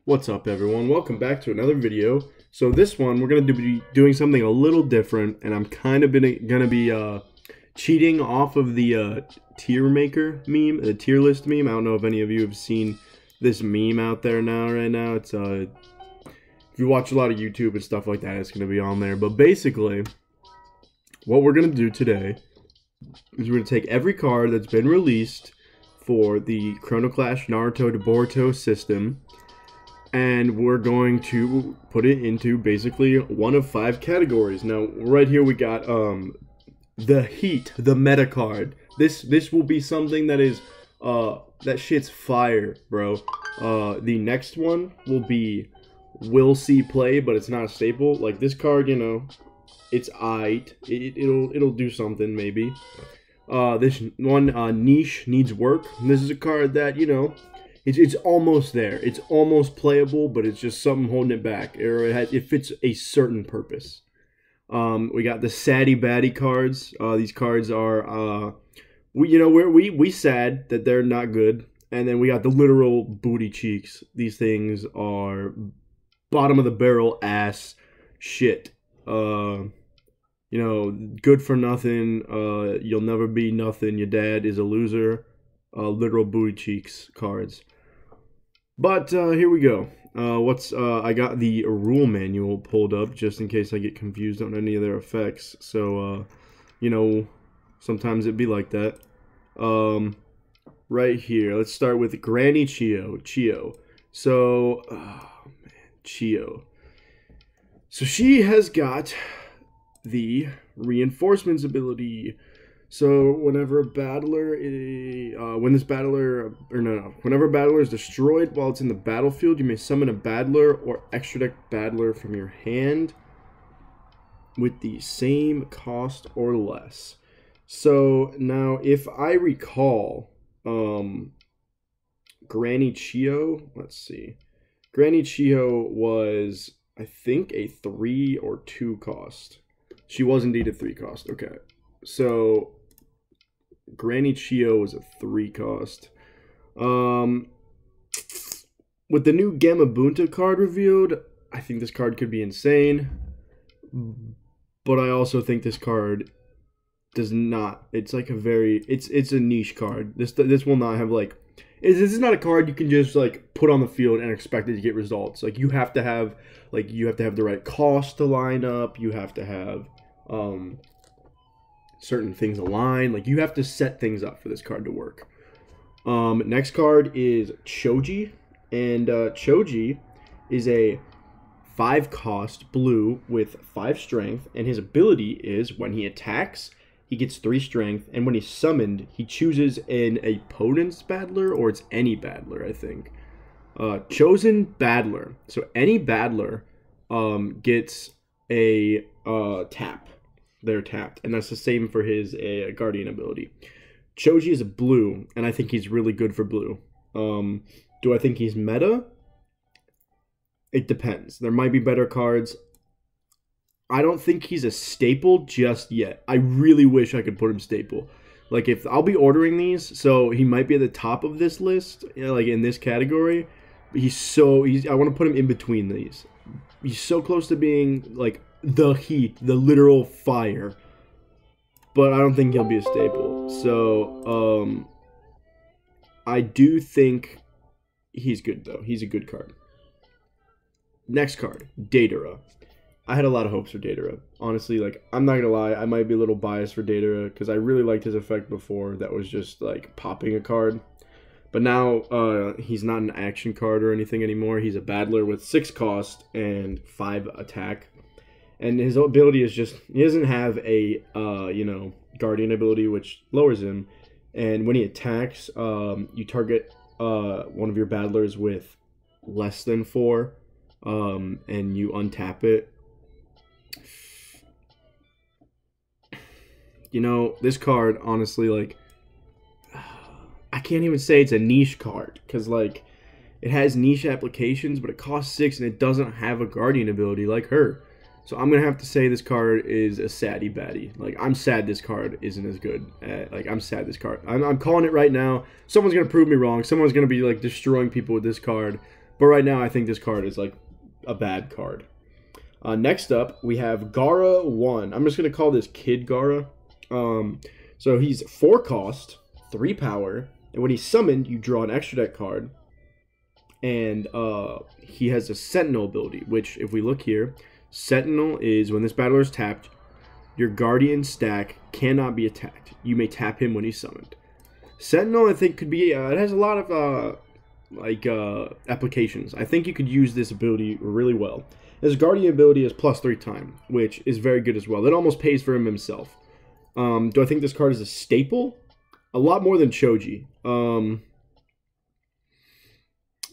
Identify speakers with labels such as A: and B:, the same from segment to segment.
A: What's up, everyone? Welcome back to another video. So this one, we're going to be doing something a little different, and I'm kind of going to be cheating off of the tier maker meme, the tier list meme. I don't know if any of you have seen this meme out there right now. It's if you watch a lot of YouTube and stuff like that, it's going to be on there. But basically, what we're going to do today is we're going to take every card that's been released for the Chrono Clash Naruto to Boruto system, and we're going to put it into basically one of 5 categories. Now, right here we got the Heat, the meta card. This will be something that is that shit's fire, bro. The next one will be will see play, but it's not a staple. Like this card, you know, it's aight. It'll do something maybe. This one niche needs work. This is a card that, you know, it's almost there. It's almost playable, but it's just something holding it back. Or it fits a certain purpose. We got the Saddy Baddie cards. These cards are, we sad that they're not good. And then we got the literal booty cheeks. These things are bottom of the barrel ass shit. You know, good for nothing. You'll never be nothing. Your dad is a loser. Literal booty cheeks cards. But here we go. I got the rule manual pulled up just in case I get confused on any of their effects. So, you know, sometimes it'd be like that. Right here, let's start with Granny Chiyo. So, oh man, Chiyo. So she has got the reinforcements ability. So whenever a battler, whenever a battler is destroyed while it's in the battlefield, you may summon a battler or extra deck battler from your hand with the same cost or less. So now, if I recall, Granny Chiyo, let's see, Granny Chiyo was, I think, a 3 or 2 cost. She was indeed a 3 cost. Okay, so Granny Chiyo was a 3 cost. With the new Gama Buta card revealed, I think this card could be insane. But I also think this card does not. It's like a very. It's a niche card. This will not have like. This is not a card you can just like put on the field and expect it to get results. Like you have to have the right cost to line up. You have to have certain things align. Like you have to set things up for this card to work. Next card is Choji, and Choji is a 5 cost blue with 5 strength, and his ability is when he attacks, he gets 3 strength, and when he's summoned, he chooses an opponent's battler, or it's any battler, I think. Chosen battler. So any battler gets a tap. They're tapped, and that's the same for his guardian ability. Choji is a blue, and I think he's really good for blue. Do I think he's meta? It depends. There might be better cards. I don't think he's a staple just yet. I really wish I could put him staple. Like, if I'll be ordering these, so he might be at the top of this list, you know, like in this category. But I want to put him in between these. He's so close to being like the heat, the literal fire. But I don't think he'll be a staple. So, I do think he's good, though. He's a good card. Next card, Deidara. I had a lot of hopes for Deidara. Honestly, like, I'm not gonna lie, I might be a little biased for Deidara because I really liked his effect before that was just, like, popping a card. But now, he's not an action card or anything anymore. He's a battler with 6 cost and 5 attack. And his ability is just, he doesn't have a, you know, guardian ability, which lowers him. And when he attacks, you target one of your battlers with less than 4, and you untap it. You know, this card, honestly, like, I can't even say it's a niche card, because, like, it has niche applications, but it costs 6, and it doesn't have a guardian ability like her. So I'm going to have to say this card is a Saddy Baddie. Like, I'm sad this card isn't as good. Like, I'm sad this card. I'm calling it right now. Someone's going to prove me wrong. Someone's going to be, like, destroying people with this card. But right now, I think this card is like a bad card. Next up, we have Gaara 1. I'm just going to call this Kid Gaara. So he's 4 cost, 3 power, and when he's summoned, you draw an extra deck card. And he has a Sentinel ability, which, if we look here, Sentinel is when this battler is tapped, your Guardian stack cannot be attacked. You may tap him when he's summoned. Sentinel, I think, could be, it has a lot of, applications. I think you could use this ability really well. His Guardian ability is +3 time, which is very good as well. It almost pays for him himself. Do I think this card is a staple? A lot more than Choji.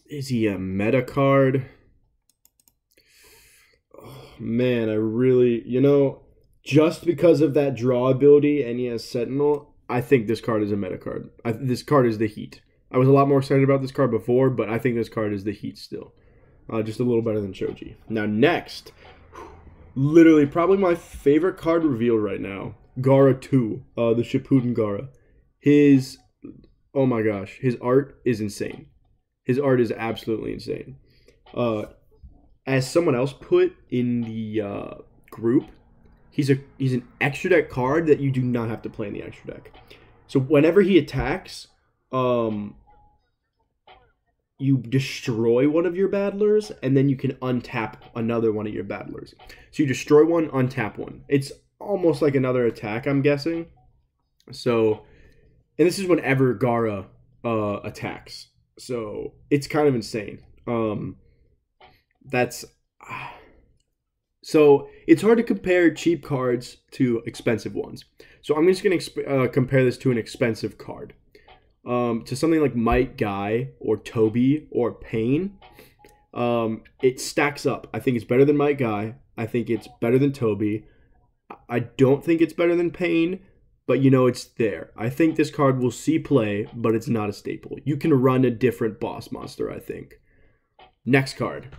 A: Is he a meta card? Oh, man, I really... You know, just because of that draw ability and he has Sentinel, I think this card is a meta card. This card is the heat. I was a lot more excited about this card before, but I think this card is the heat still. Just a little better than Choji. Now, next, literally probably my favorite card revealed right now, Gaara 2, the Shippuden Gaara. Oh my gosh, his art is insane. His art is absolutely insane. As someone else put in the group, he's an extra deck card that you do not have to play in the extra deck. So whenever he attacks, you destroy one of your battlers, and then you can untap another one of your battlers. So you destroy one, untap one. It's almost like another attack, I'm guessing. So, and this is whenever Gaara attacks. So it's kind of insane. So it's hard to compare cheap cards to expensive ones. So I'm just going to compare this to an expensive card. To something like Might Guy or Toby or Pain, it stacks up. I think it's better than Might Guy. I think it's better than Toby. I don't think it's better than Pain, but you know it's there. I think this card will see play, but it's not a staple. You can run a different boss monster, I think. Next card,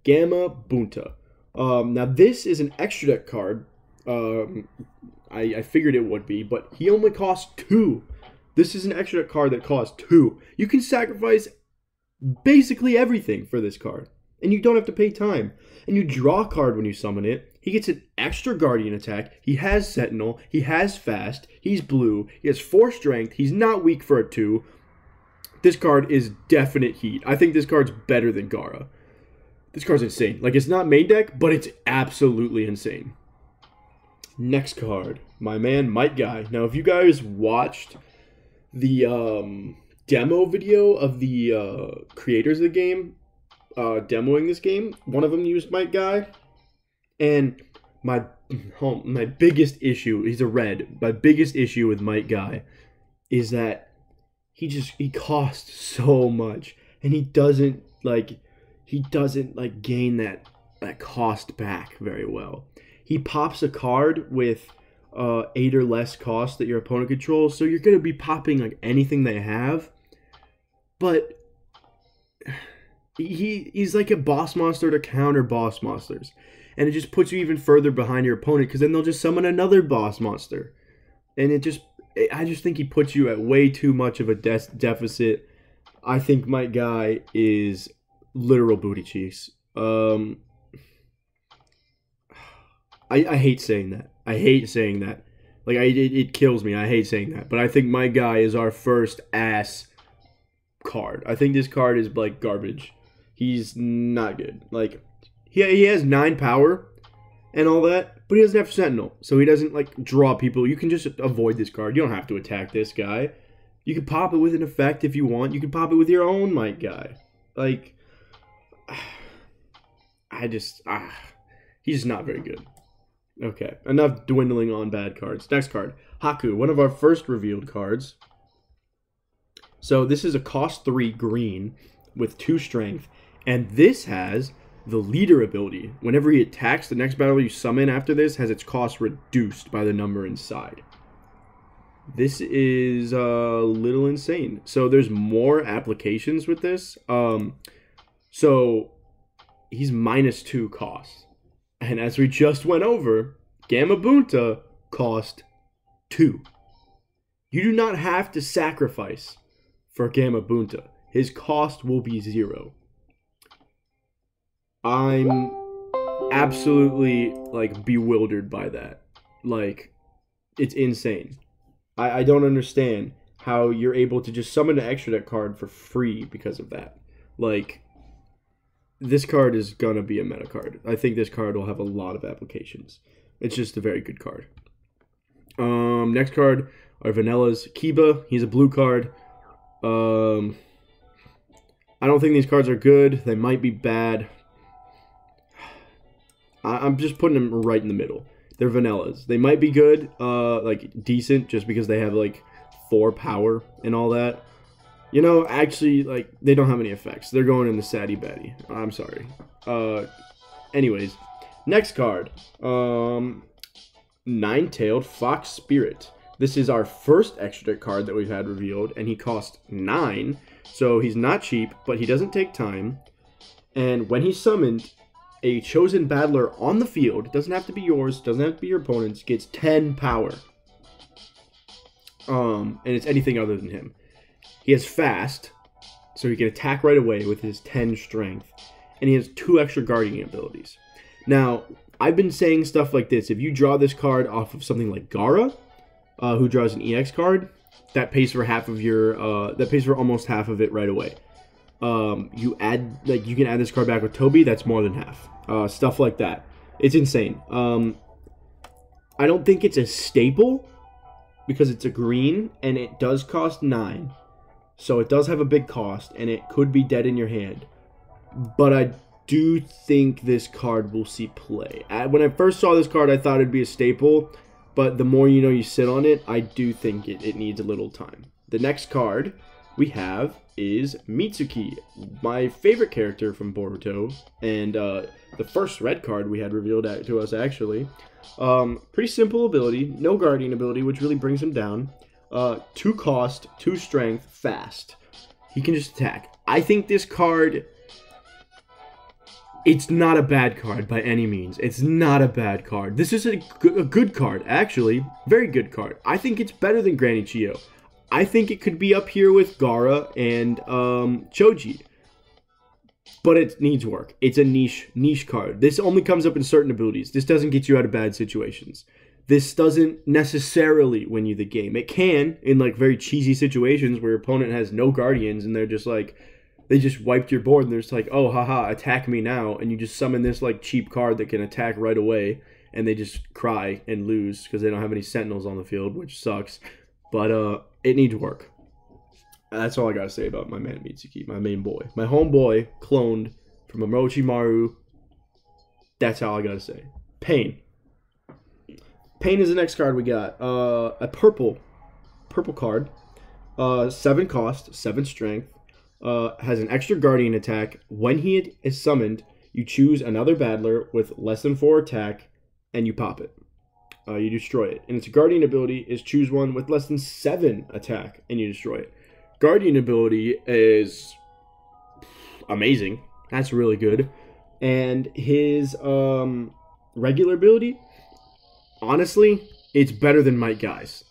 A: Gama Buta. Now this is an extra deck card. I figured it would be, but he only costs 2. This is an extra card that costs 2. You can sacrifice basically everything for this card. And you don't have to pay time. And you draw a card when you summon it. He gets an extra Guardian attack. He has Sentinel. He has Fast. He's blue. He has 4 strength. He's not weak for a 2. This card is definite heat. I think this card's better than Gaara. This card's insane. Like, it's not main deck, but it's absolutely insane. Next card. My man, Might Guy. Now, if you guys watched the demo video of the creators of the game demoing this game, one of them used Might Guy, and my biggest issue, he's a red, my biggest issue with Might Guy is that he costs so much, and he doesn't gain that cost back very well. He pops a card with 8 or less cost that your opponent controls, so you're going to be popping like anything they have, but he's like a boss monster to counter boss monsters, and it just puts you even further behind your opponent, because then they'll just summon another boss monster, and I just think he puts you at way too much of a deficit. I think Might Guy is literal booty cheeks. I hate saying that. I hate saying that. Like, it kills me. I hate saying that. But I think Might Guy is our first ass card. I think this card is, like, garbage. He's not good. Like, he has 9 power and all that, but he doesn't have Sentinel. So he doesn't, like, draw people. You can just avoid this card. You don't have to attack this guy. You can pop it with an effect if you want. You can pop it with your own Might Guy. Like, he's just not very good. Okay, enough dwindling on bad cards. Next card, Haku, one of our first revealed cards. So this is a cost 3 green with 2 strength, and this has the leader ability. Whenever he attacks, the next battle you summon after this has its cost reduced by the number inside. This is a little insane. So there's more applications with this. So he's -2 cost. And as we just went over, Gama Buta cost 2. You do not have to sacrifice for Gama Buta. His cost will be 0. I'm absolutely, like, bewildered by that. Like, it's insane. I don't understand how you're able to just summon an extra deck card for free because of that. Like, this card is gonna be a meta card. I think this card will have a lot of applications. It's just a very good card. Next card are Vanilla's Kiba. He's a blue card. I don't think these cards are good. They might be bad. I'm just putting them right in the middle. They're Vanillas. They might be good, like decent, just because they have like 4 power and all that. You know, actually, like, they don't have any effects. They're going in the Sadie Betty. I'm sorry. Anyways, next card. Nine-Tailed Fox Spirit. This is our first extra deck card that we've had revealed, and he costs 9. So he's not cheap, but he doesn't take time. And when he's summoned, a chosen battler on the field, doesn't have to be yours, doesn't have to be your opponent's, gets 10 power. And it's anything other than him. He has fast, so he can attack right away with his 10 strength. And he has 2 extra guardian abilities. Now, I've been saying stuff like this. If you draw this card off of something like Gaara, who draws an EX card, that pays for half of your, that pays for almost half of it right away. You can add this card back with Toby, that's more than half. Stuff like that. It's insane. I don't think it's a staple, because it's a green, and it does cost 9. So it does have a big cost, and it could be dead in your hand. But I do think this card will see play. When I first saw this card, I thought it'd be a staple, but the more you know you sit on it, I do think it needs a little time. The next card we have is Mitsuki, my favorite character from Boruto, and the first red card we had revealed to us, actually. Pretty simple ability, no guardian ability, which really brings him down. 2 cost, 2 strength, fast. He can just attack. I think this card, it's not a bad card by any means. It's not a bad card. This is a good card, actually. Very good card. I think it's better than Granny Chiyo. I think it could be up here with Gaara and Choji. But it needs work. It's a niche card. This only comes up in certain abilities. This doesn't get you out of bad situations. This doesn't necessarily win you the game. It can, in like very cheesy situations where your opponent has no guardians and they're just like, they just wiped your board and they're just like, oh, haha, attack me now. And you just summon this like cheap card that can attack right away. And they just cry and lose because they don't have any sentinels on the field, which sucks. But it needs work. That's all I gotta say about my man Mitsuki, my main boy. My homeboy, cloned from Orochimaru. That's all I gotta say. Pain. Pain is the next card we got. A purple card. 7 cost, 7 strength. Has an extra guardian attack. When he is summoned, you choose another battler with less than 4 attack, and you pop it. You destroy it. And its guardian ability is choose one with less than 7 attack, and you destroy it. Guardian ability is amazing. That's really good. And his regular ability, honestly, it's better than Might Guy's.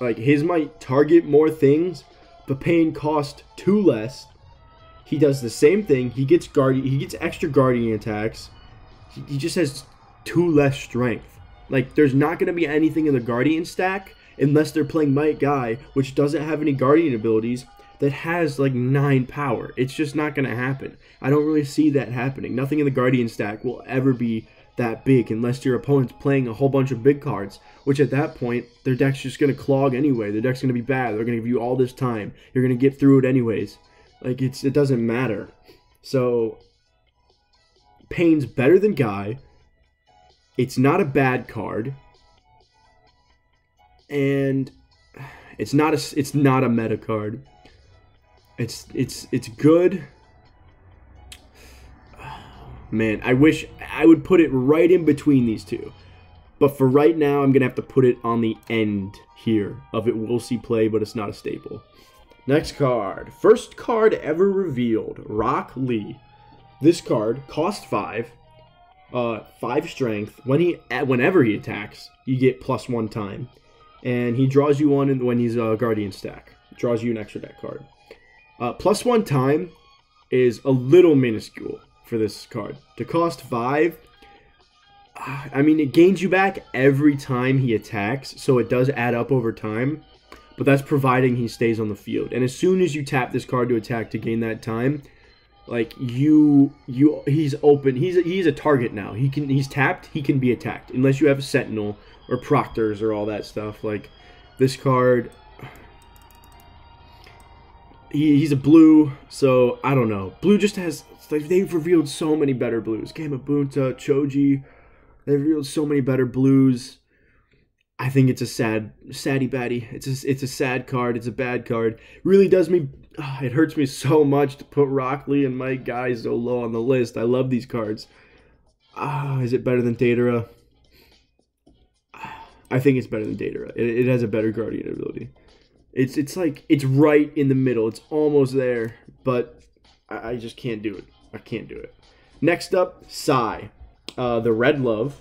A: Like, his might target more things, but Pain cost 2 less. He does the same thing. He gets extra guardian attacks. He just has 2 less strength. Like, there's not going to be anything in the guardian stack unless they're playing Might Guy, which doesn't have any guardian abilities, that has like 9 power. It's just not going to happen. I don't really see that happening. Nothing in the guardian stack will ever be that big unless your opponent's playing a whole bunch of big cards, which at that point, their deck's just going to clog anyway. Their deck's going to be bad. They're going to give you all this time. You're going to get through it anyways. Like, it doesn't matter. So, Pain's better than Guy. It's not a bad card. And it's not a meta card. It's good. Man, I wish I would put it right in between these two. But for right now, I'm going to have to put it on the end here of it will see play, but it's not a staple. Next card. First card ever revealed. Rock Lee. This card costs 5. 5 strength. Whenever he attacks, you get +1 time. And he draws you one when he's a guardian stack. Draws you an extra deck card. +1 time is a little minuscule for this card. To cost 5, I mean, it gains you back every time he attacks, so it does add up over time. But that's providing he stays on the field. And as soon as you tap this card to attack to gain that time, like he's open. He's a target now. He's tapped. He can be attacked unless you have a Sentinel or Proctors or all that stuff. Like this card, he's a blue. So I don't know. Blue just has. Like, they've revealed so many better blues. Gama Buta, Choji. They've revealed so many better blues. I think it's a saddy batty. It's a sad card. It's a bad card. It really does me. It hurts me so much to put Rock Lee and my guys so low on the list. I love these cards. Is it better than Deidara? I think it's better than Deidara. It has a better Guardian ability. It's like it's right in the middle. It's almost there, but I just can't do it. I can't do it. Next up, Sai, the Red Love.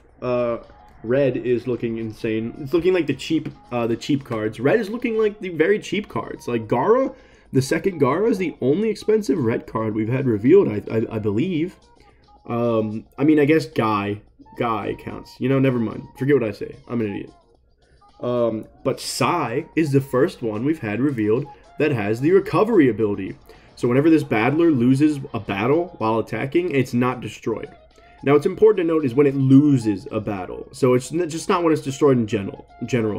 A: Red is looking insane. It's looking like the cheap cards. Red is looking like the very cheap cards. Like Gaara, the second Gaara is the only expensive red card we've had revealed, I believe. I mean, I guess Guy counts. You know, never mind. Forget what I say. I'm an idiot. But Sai is the first one we've had revealed that has the recovery ability. So whenever this battler loses a battle while attacking, it's not destroyed. Now, what's important to note is when it loses a battle. So it's just not when it's destroyed in general.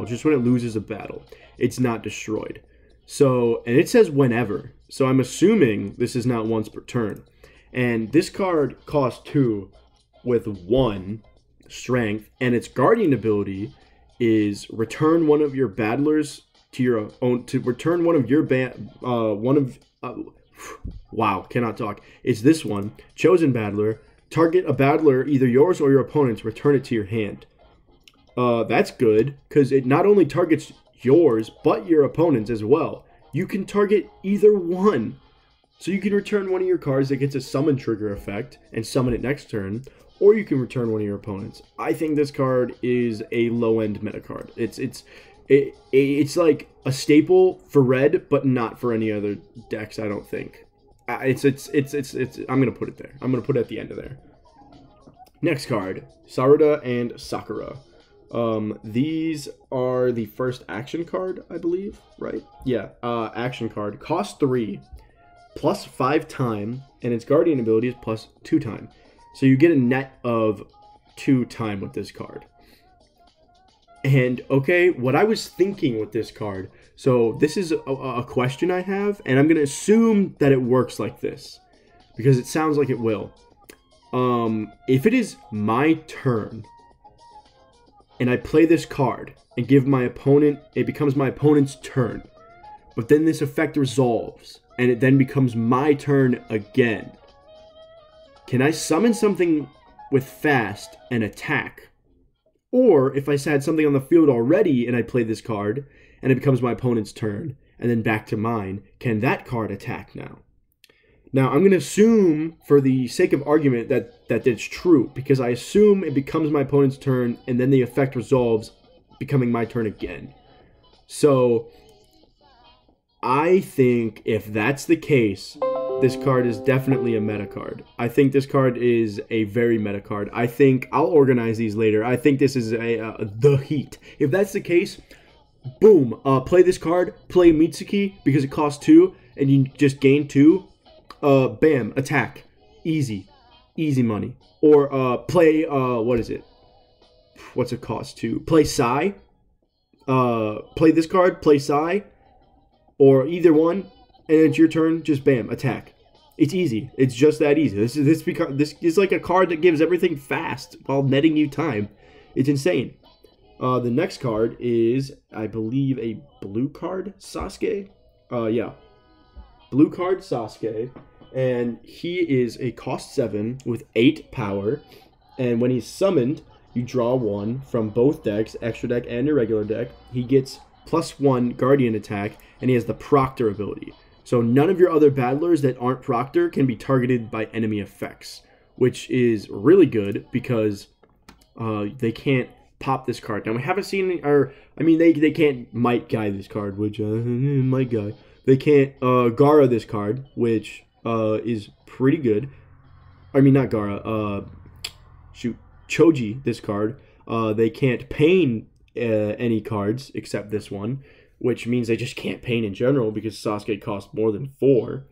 A: Just when it loses a battle, it's not destroyed. So, and it says whenever. So I'm assuming this is not once per turn. And this card costs 2 with 1 strength. And its guardian ability is return one of your battlers to your own, to return one of your wow, cannot talk. It's this one, chosen battler. Target a battler, either yours or your opponent's, return it to your hand. That's good, because it not only targets yours, but your opponent's as well. You can target either one. So you can return one of your cards that gets a summon trigger effect, and summon it next turn, or you can return one of your opponents. I think this card is a low-end meta card. It's like a staple for red, but not for any other decks, I don't think. I'm gonna put it there. I'm gonna put it at the end of there. Next card, Sarita and Sakura. These are the first action card, I believe, right? Yeah, action card. Cost 3, plus 5 time, and its guardian ability is plus 2 time. So you get a net of 2 time with this card. And, okay, what I was thinking with this card, so this is a question I have, and I'm going to assume that it works like this, because it sounds like it will. If it is my turn, and I play this card, and give my opponent, it becomes my opponent's turn, but then this effect resolves, and it then becomes my turn again, can I summon something with fast and attack? Or if I had something on the field already and I play this card and it becomes my opponent's turn and then back to mine, can that card attack now? Now, I'm going to assume for the sake of argument that it's true, because I assume it becomes my opponent's turn and then the effect resolves, becoming my turn again. So I think if that's the case, this card is definitely a meta card. I think this card is a very meta card. I think I'll organize these later. I think this is the heat. If that's the case, boom. Play this card. Play Mitsuki because it costs 2 and you just gain 2. Bam. Attack. Easy. Easy money. Or play, what is it? What's it cost 2? Play Sai. Play this card. Play Sai. Or either one. And it's your turn, just bam, attack. It's easy. It's just that easy. This is like a card that gives everything fast while netting you time. It's insane. The next card is, I believe, a blue card, Sasuke. Yeah. Blue card, Sasuke. And he is a cost 7 with 8 power. And when he's summoned, you draw 1 from both decks, extra deck and your regular deck. He gets +1 Guardian attack, and he has the Proctor ability. So none of your other battlers that aren't Proctor can be targeted by enemy effects, which is really good because they can't pop this card. Now, we haven't seen, they can't Might Guy this card, which, Might Guy. They can't Gaara this card, which is pretty good. I mean, not Gaara. Shoot, Choji. This card. They can't pain any cards except this one, which means they just can't pain in general because Sasuke costs more than 4.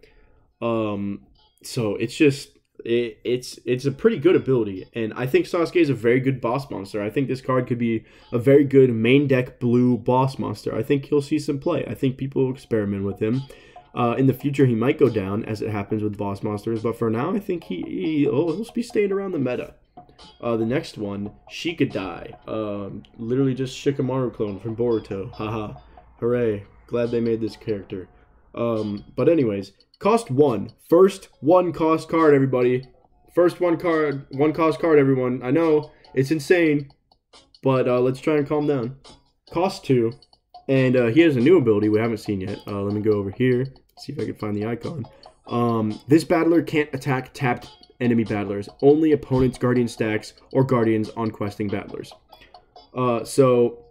A: So it's just it's a pretty good ability, and I think Sasuke is a very good boss monster. I think this card could be a very good main deck blue boss monster. I think he'll see some play. I think people will experiment with him. In the future, he might go down, as it happens with boss monsters, but for now, I think he'll be staying around the meta. The next one, Shikadai. Literally just Shikamaru clone from Boruto. Haha. Hooray. Glad they made this character. But anyways, cost 1. First 1 cost card, everybody. First 1 cost card, everyone. I know, it's insane, but let's try and calm down. Cost 2. And he has a new ability we haven't seen yet. Let me go over here, see if I can find the icon. This battler can't attack tapped enemy battlers, only opponents' guardian stacks or guardians on questing battlers. So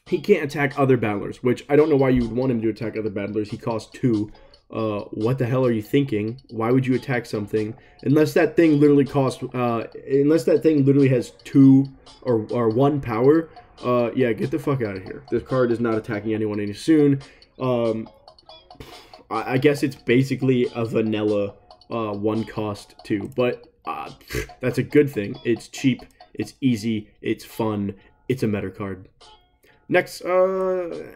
A: he can't attack other battlers, which I don't know why you would want him to attack other battlers. He costs 2. What the hell are you thinking? Why would you attack something unless that thing literally costs unless that thing literally has 2 or 1 power? Yeah, get the fuck out of here. This card is not attacking anyone any soon. I guess it's basically a vanilla 1 cost 2, but that's a good thing. It's cheap, it's easy, it's fun, it's a meta card. Next, yeesh.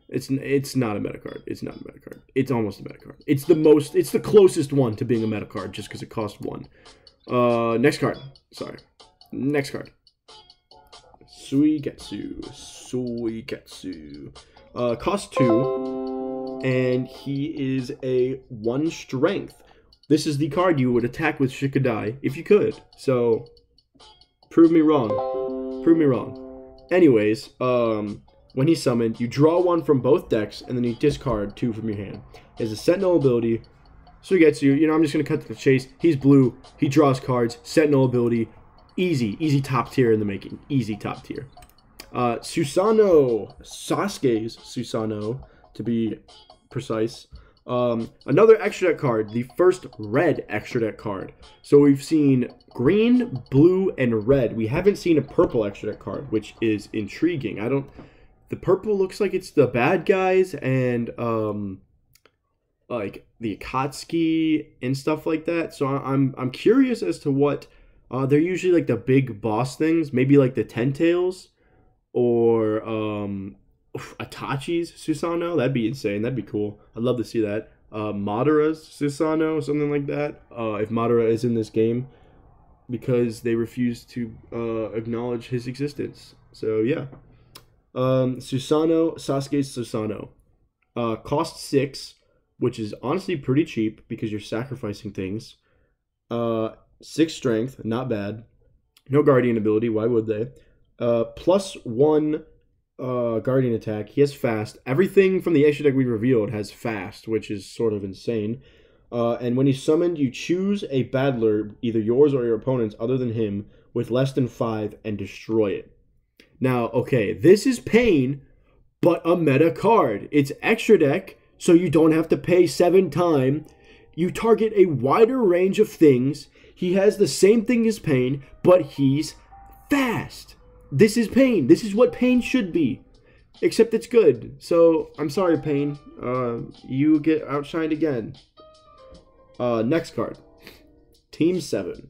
A: It's not a meta card. It's not a meta card. It's almost a meta card. It's the closest one to being a meta card just because it costs 1. Next card. Sorry. Next card. Suigetsu. Cost 2. And he is a 1 strength. This is the card you would attack with Shikadai if you could. So, prove me wrong. Prove me wrong. Anyways, when he's summoned, you draw 1 from both decks, and then you discard 2 from your hand. He has a Sentinel ability. Suigetsu, I'm just going to cut to the chase. He's blue. He draws cards. Sentinel ability. Easy top tier in the making. Easy top tier. Susanoo. Sasuke's Susanoo, to be precise. Another extra deck card, the first red extra deck card. So we've seen green, blue, and red. We haven't seen a purple extra deck card, which is intriguing. The purple looks like it's the bad guys and like the Akatsuki and stuff like that. So I'm curious as to what they're usually like the big boss things, maybe like the Tentails or Itachi's Susanoo. That'd be insane. That'd be cool. I'd love to see that. Madara's Susanoo, something like that. If Madara is in this game, because they refuse to acknowledge his existence. So yeah. Susanoo, Sasuke's Susanoo. Cost 6, which is honestly pretty cheap because you're sacrificing things. 6 strength, not bad. No guardian ability, why would they? Plus 1 guardian attack. He has fast. Everything from the extra deck we revealed has fast, which is sort of insane. And when he's summoned, you choose a battler, either yours or your opponent's, other than him, with less than 5 and destroy it. Now, okay, this is pain, but a meta card. It's extra deck, so you don't have to pay 7 time. You target a wider range of things. He has the same thing as pain, but he's fast. This is pain. This is what pain should be. Except it's good. So, I'm sorry, Pain. You get outshined again. Next card. Team 7.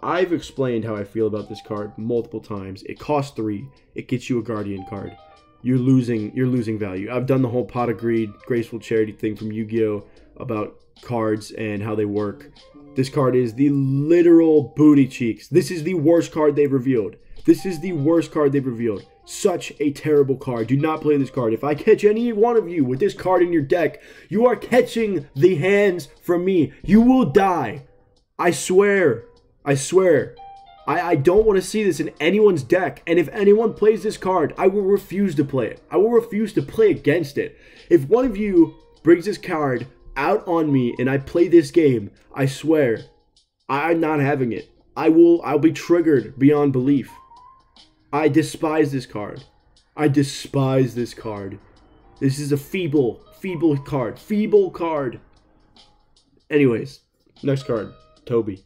A: I've explained how I feel about this card multiple times. It costs 3. It gets you a Guardian card. You're losing value. I've done the whole Pot of Greed, Graceful Charity thing from Yu-Gi-Oh! About cards and how they work. This card is the literal booty cheeks. This is the worst card they've revealed. This is the worst card they've revealed. Such a terrible card. Do not play this card. If I catch any one of you with this card in your deck, you are catching the hands from me. You will die. I swear. I swear. I don't want to see this in anyone's deck. And if anyone plays this card, I will refuse to play it. I will refuse to play against it. If one of you brings this card out on me and I play this game, I swear, I'm not having it. I'll be triggered beyond belief. I despise this card. I despise this card. This is a feeble card. Feeble card. Anyways, next card. Toby.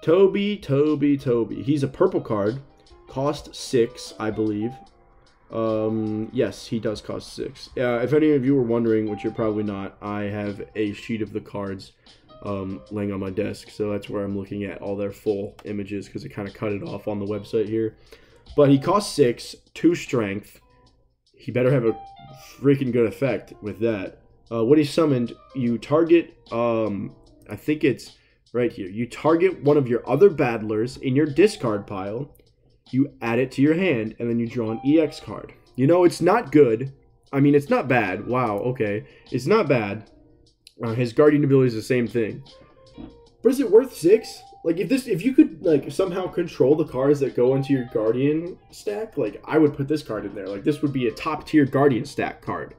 A: Toby. He's a purple card. Cost 6, I believe. Yes, he does cost 6. If any of you were wondering, which you're probably not, I have a sheet of the cards laying on my desk, so that's where I'm looking at all their full images, because I kind of cut it off on the website here. But he costs 6, 2 strength. He better have a freaking good effect with that. When he's summoned, you target, I think it's right here. You target one of your other battlers in your discard pile, you add it to your hand, and then you draw an EX card. You know, it's not good. I mean, it's not bad. Wow, okay. It's not bad. His guardian ability is the same thing. But is it worth 6? Like, if you could, like, somehow control the cards that go into your guardian stack, like, I would put this card in there. Like, this would be a top-tier guardian stack card.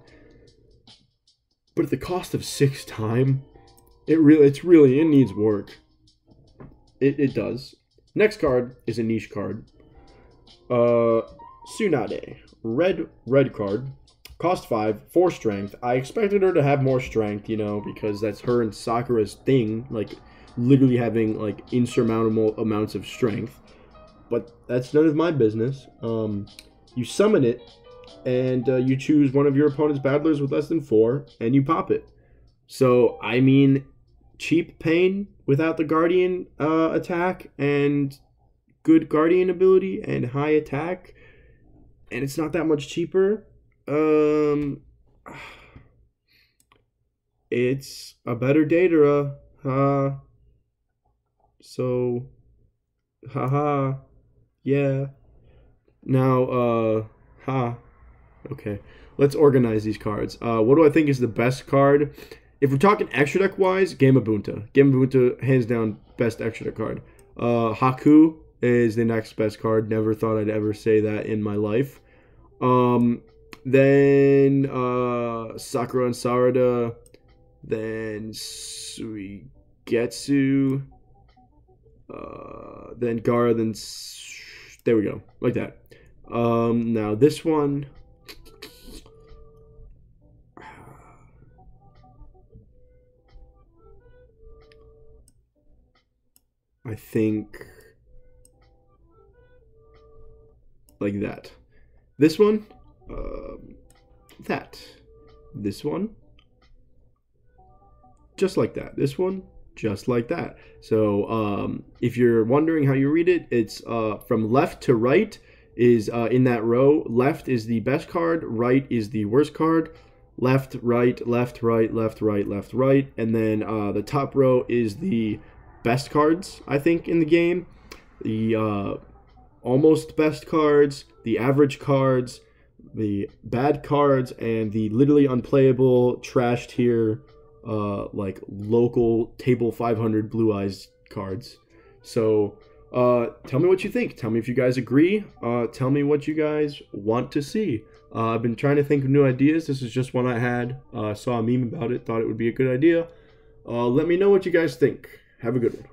A: But at the cost of 6 time, it needs work. It does. Next card is a niche card. Tsunade. Red card. Cost 5, 4 strength. I expected her to have more strength, you know, because that's her and Sakura's thing, like, literally having, like, insurmountable amounts of strength. But that's none of my business. You summon it, and you choose one of your opponent's battlers with less than 4, and you pop it. So, I mean, cheap pain without the guardian attack, and good guardian ability, and high attack, and it's not that much cheaper. It's a better Deidara. So, haha, yeah. Now, okay. Let's organize these cards. What do I think is the best card? If we're talking extra deck wise, Gama Buta. Gama Buta, hands down, best extra deck card. Haku is the next best card. Never thought I'd ever say that in my life. Then Sakura and Sarita. Then Suigetsu. Then Gaara. Then there we go, like that. Now this one. I think like that. This one, that. This one, just like that. This one, just like that. So if you're wondering how you read it, it's from left to right is in that row. Left is the best card, right is the worst card. Left, right, left, right, left, right, left, right. And then the top row is the best cards, I think, in the game. The almost best cards, the average cards, the bad cards, and the literally unplayable trash tier like local table 500 blue eyes cards. So tell me what you think. Tell me if you guys agree. Tell me what you guys want to see. I've been trying to think of new ideas. This is just one I had. Saw a meme about it, thought it would be a good idea. Let me know what you guys think. Have a good one.